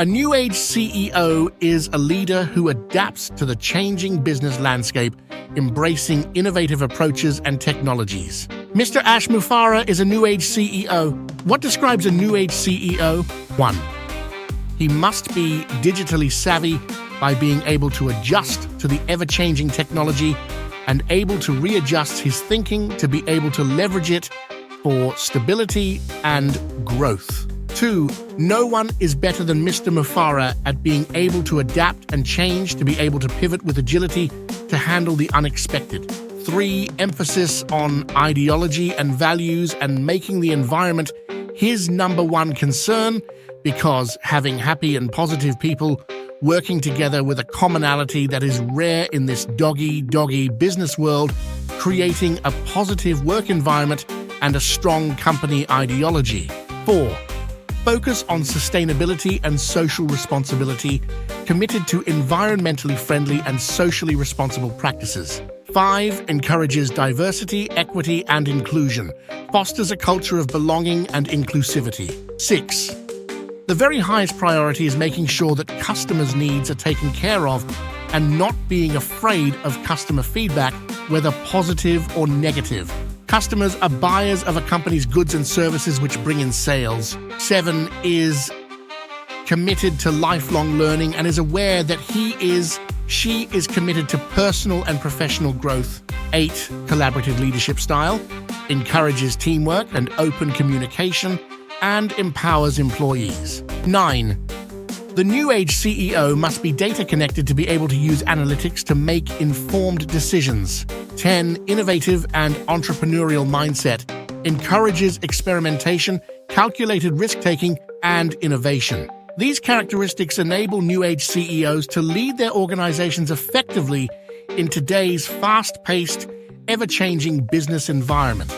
A New Age CEO is a leader who adapts to the changing business landscape, embracing innovative approaches and technologies. Mr. Ash Mufareh is a New Age CEO. What describes a New Age CEO? 1. He must be digitally savvy by being able to adjust to the ever-changing technology and able to readjust his thinking to be able to leverage it for stability and growth. 2. No one is better than Mr. Mufareh at being able to adapt and change to be able to pivot with agility to handle the unexpected. 3. Emphasis on ideology and values and making the environment his number one concern, because having happy and positive people working together with a commonality that is rare in this dog-eat-dog business world, creating a positive work environment and a strong company ideology. 4. Focus on sustainability and social responsibility, committed to environmentally friendly and socially responsible practices. 5. Encourages diversity, equity, and inclusion, fosters a culture of belonging and inclusivity. 6. The very highest priority is making sure that customers' needs are taken care of and not being afraid of customer feedback, whether positive or negative. Customers are buyers of a company's goods and services which bring in sales. 7 is committed to lifelong learning and is aware that she is committed to personal and professional growth. 8. Collaborative leadership style, encourages teamwork and open communication, and empowers employees. 9. The New Age CEO must be data connected to be able to use analytics to make informed decisions. 10. Innovative and entrepreneurial mindset, encourages experimentation, calculated risk-taking, and innovation. These characteristics enable New Age CEOs to lead their organizations effectively in today's fast-paced, ever-changing business environment.